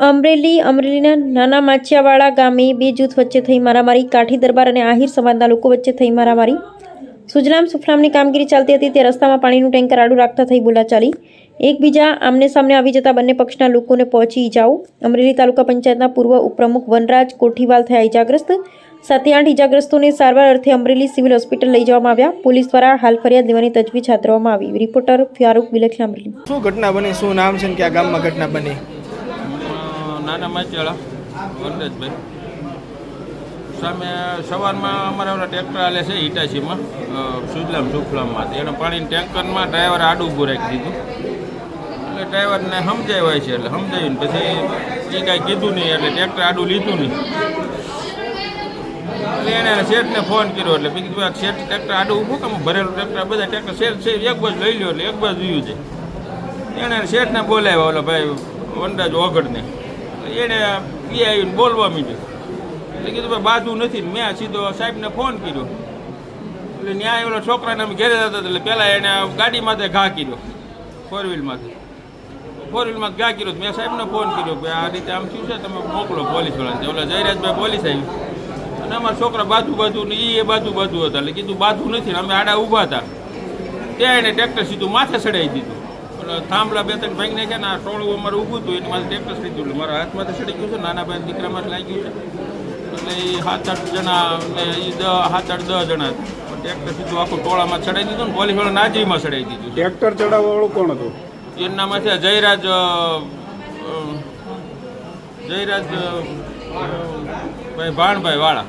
અમરેલીના નાના માચિયાવાડા ગામે બે જૂથ વચ્ચે થઈ મારામારી. કાઠી દરબાર અને આહિર સમાજના લોકો વચ્ચે થઈ મારામારી. સુજલામ સુફલામની કામગીરી ચાલતી હતી તે રસ્તામાં પાણીનું ટેન્કર આડું રાખતા થઈ બોલાચાલી. એકબીજા આમને સામને આવી જતા બંને પક્ષના લોકોને પહોંચી ઈજાઓ. અમરેલી તાલુકા પંચાયતના પૂર્વ ઉપપ્રમુખ વનરાજ કોઠીવાલ થયા ઈજાગ્રસ્ત. 7-8 ઈજાગ્રસ્તોને સારવાર અર્થે અમરેલી સિવિલ હોસ્પિટલ લઈ જવામાં આવ્યા. પોલીસ દ્વારા હાલ ફરિયાદ લેવાની તજવીજ હાથ ધરવામાં આવી. રિપોર્ટર ફારૂક વિલખી, અમરેલી. શું ઘટના બની, શું નામ છે ને કયા ગામમાં ઘટના બની? નાના માચિયાળા વનરાજભાઈ સામે સવારમાં અમારા ઓલા ટ્રેક્ટર આલે છે હિટાચીમાં સુજલામ સુફલામમાં. એના પાણીના ટેન્કરમાં ડ્રાઈવર આડું ઊભું રાખી દીધું. એટલે ડ્રાઈવરને સમજાવ્યા છે, એટલે સમજાવીને પછી એ કાંઈ કીધું નહીં, એટલે ટ્રેક્ટર આડું લીધું નહીં. એટલે એણે શેઠને ફોન કર્યો, એટલે મેં કીધું શેઠ ટ્રેક્ટર આડું ઊભું કેમ ભરેલું ટ્રેક્ટર બધા ટ્રેક્ટર શેઠ એક બાજુ લઈ લો, એટલે એક બાજુ જોયું છે. એણે શેઠને બોલાવ્યા ઓલા ભાઈ વનરાજ ઓગળને. એણે એ આવીને બોલવા માંડ્યું. એટલે કીધું ભાઈ બાજુ નથી. મેં સીધો સાહેબને ફોન કર્યો. એટલે ન્યાય ઓલા છોકરાને અમે ઘેરે જતા એટલે પહેલાં એને ગાડીમાંથી ઘા કર્યો, ફોર વ્હીલમાંથી ઘા કર્યો. મેં સાહેબને ફોન કર્યો કે આ રીતે આમ થયું છે, તમે મોકલો પોલીસવાળાને. ઓલા જયરાજભાઈ પોલીસ આવી અને અમારા છોકરા બાજુ ને એ બાજુ હતા. એટલે કીધું બાજુ નથી, અમે આડા ઊભા હતા ત્યાં એને ટ્રેક્ટર સીધું માથે ચડાવી દીધું. એટલે થાંભલા 2-3 ભાઈ નાખ્યા ને આ ટોળું અમારું ઊભું હતું એની માથે ટ્રેક્ટર ચડી ગયું. એટલે મારા હાથમાંથી ચડી ગયું છે, નાના ભાઈ દીકરામાં લાગી ગયું છે. એટલે એ 7-8 જણા ને એ 7-8-10 જણા ટ્રેક્ટર સીધું આખું ટોળામાં ચડાવી દીધું ને પોલીસવાળા નાજરીમાં ચડાવી દીધું. ટ્રેક્ટર ચડાવવાવાળું કોણ હતું? એના છે જયરાજ ભાઈ ભાણભાઈ વાળા.